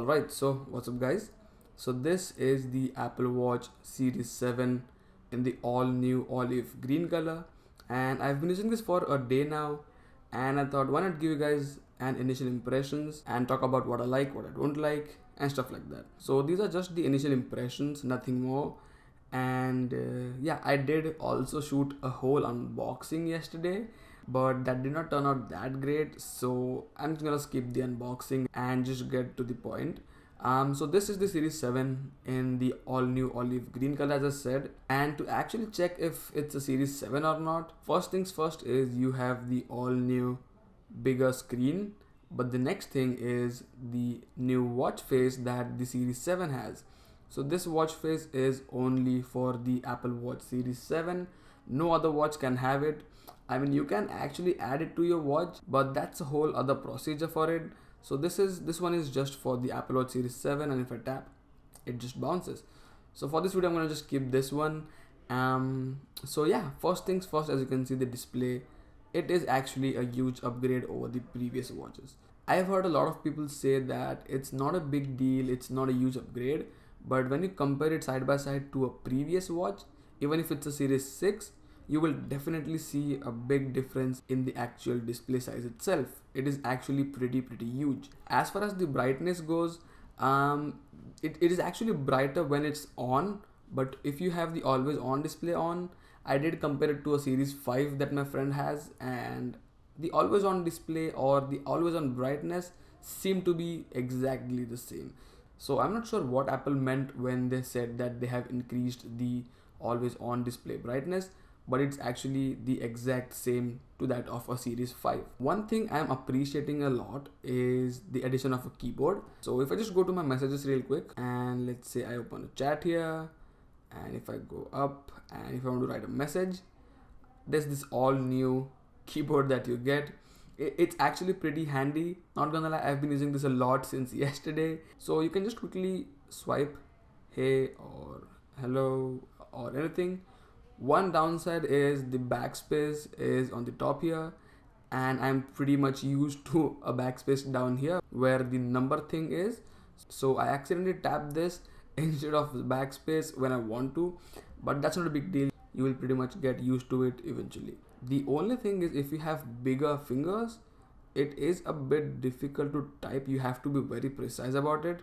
Alright, so what's up guys? So this is the Apple Watch Series 7 in the all new olive green color, and I've been using this for a day now, and I thought why not give you guys an initial impressions and talk about what I like, what I don't like, and stuff like that. So these are just the initial impressions, nothing more. And yeah, I did also shoot a whole unboxing yesterday, but that did not turn out that great, so I'm just gonna skip the unboxing and just get to the point. So this is the Series 7 in the all new olive green color, as I said. And to actually check if it's a Series 7 or not, first things first is you have the all new bigger screen, but the next thing is the new watch face that the Series 7 has. So this watch face is only for the Apple Watch Series 7. No other watch can have it. I mean, you can actually add it to your watch, but that's a whole other procedure for it. So this one is just for the Apple Watch Series 7, and if I tap, it just bounces. So for this video, I'm gonna just skip this one. So yeah, first things first, as you can see the display, it is actually a huge upgrade over the previous watches. I've heard a lot of people say that it's not a big deal, it's not a huge upgrade, but when you compare it side by side to a previous watch, even if it's a Series 6, you will definitely see a big difference in the actual display size itself. It is actually pretty huge. As far as the brightness goes, it is actually brighter when it's on, but if you have the always on display on, I did compare it to a Series 5 that my friend has, and the always on display or the always on brightness seem to be exactly the same. So I'm not sure what Apple meant when they said that they have increased the always on display brightness, but it's actually the exact same to that of a Series 5. One thing I'm appreciating a lot is the addition of a keyboard. So if I just go to my messages real quick, and let's say I open a chat here, and if I go up and if I want to write a message, there's this all new keyboard that you get. It's actually pretty handy, not gonna lie. I've been using this a lot since yesterday. So you can just quickly swipe hey or hello or anything. One downside is the backspace is on the top here, and I'm pretty much used to a backspace down here where the number thing is. So I accidentally tapped this instead of the backspace when I want to, but that's not a big deal. You will pretty much get used to it eventually. The only thing is, if you have bigger fingers, it is a bit difficult to type. You have to be very precise about it,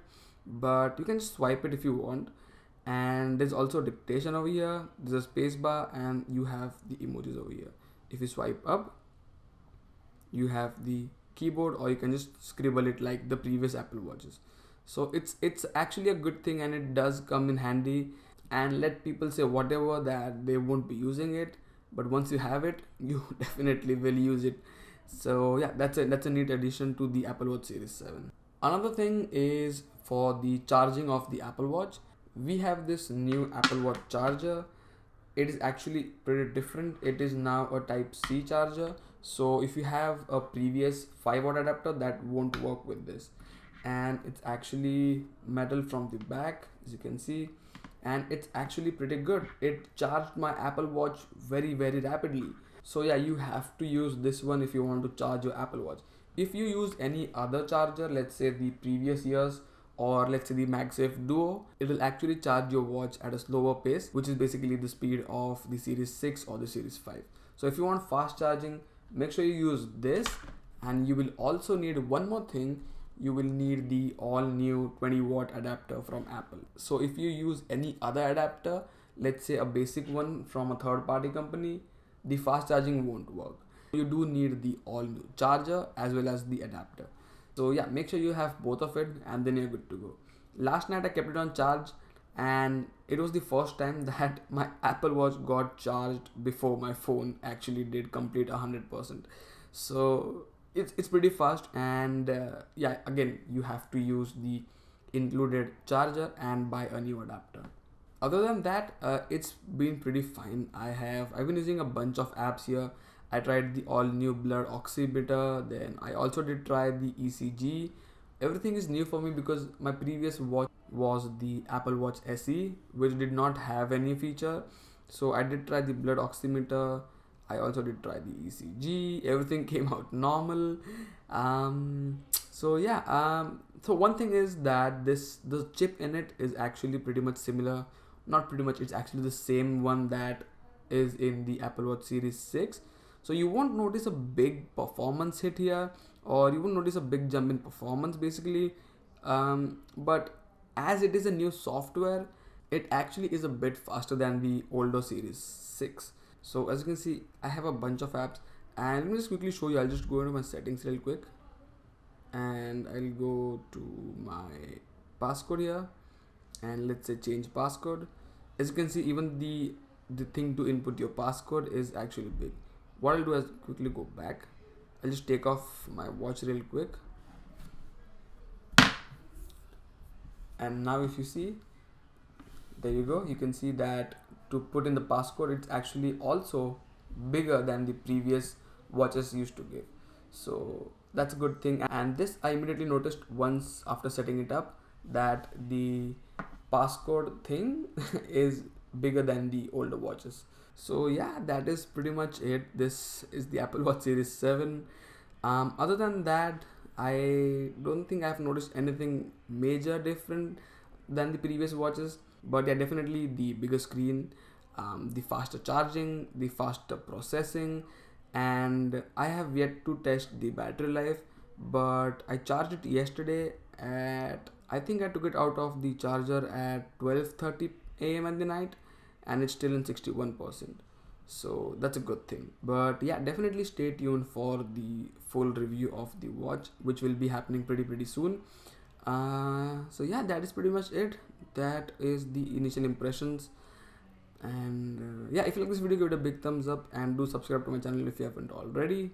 but you can just swipe it if you want. And there's also dictation over here, there's a space bar, and you have the emojis over here. If you swipe up, you have the keyboard, or you can just scribble it like the previous Apple Watches. So it's actually a good thing, and it does come in handy. And let people say whatever that they won't be using it, but once you have it, you definitely will use it. So yeah, that's a neat addition to the Apple Watch Series 7. Another thing is for the charging of the Apple Watch. We have this new Apple Watch charger. It is actually pretty different. It is now a type C charger. So if you have a previous 5-watt adapter, that won't work with this. And it's actually metal from the back, as you can see, and it's actually pretty good. It charged my Apple Watch very rapidly. So yeah, you have to use this one if you want to charge your Apple Watch. If you use any other charger, let's say the previous years, or let's say the MagSafe Duo, it will actually charge your watch at a slower pace, which is basically the speed of the Series 6 or the Series 5. So if you want fast charging, make sure you use this. And you will also need one more thing. You will need the all new 20-watt adapter from Apple. So if you use any other adapter, let's say a basic one from a third-party company, the fast charging won't work. You do need the all new charger as well as the adapter. So yeah, make sure you have both of it, and then you're good to go. Last night I kept it on charge, and it was the first time that my Apple Watch got charged before my phone actually did complete 100%. So it's pretty fast, and yeah, again, you have to use the included charger and buy a new adapter. Other than that, it's been pretty fine. I've been using a bunch of apps here. I tried the all new blood oximeter, then I also did try the ECG. Everything is new for me because my previous watch was the Apple Watch SE, which did not have any feature. So I did try the blood oximeter. I also did try the ECG. Everything came out normal. So yeah, So one thing is that the chip in it is actually pretty much similar. Not pretty much, it's actually the same one that is in the Apple Watch Series 6. So you won't notice a big performance hit here, or you won't notice a big jump in performance basically. But as it is a new software, it actually is a bit faster than the older Series 6. So as you can see, I have a bunch of apps, and let me just quickly show you. I'll just go into my settings real quick, and I'll go to my passcode here, and let's say change passcode. As you can see, even the thing to input your passcode is actually big. What I'll do is quickly go back. I'll just take off my watch real quick, and now if you see, there you go, you can see that to put in the passcode, it's actually also bigger than the previous watches used to give. So that's a good thing, and this I immediately noticed once after setting it up, that the passcode thing is bigger than the older watches. So yeah, that is pretty much it. This is the Apple Watch Series 7. Other than that, I don't think I've noticed anything major different than the previous watches. But yeah, definitely the bigger screen, the faster charging, the faster processing, and I have yet to test the battery life, but I charged it yesterday at, I think I took it out of the charger at 12:30 a.m. at the night, and it's still in 61%. So that's a good thing. But yeah, definitely stay tuned for the full review of the watch, which will be happening pretty soon. So yeah, that is pretty much it. That is the initial impressions, and yeah, if you like this video, give it a big thumbs up, and do subscribe to my channel if you haven't already,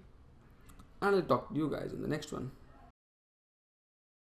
and I'll talk to you guys in the next one.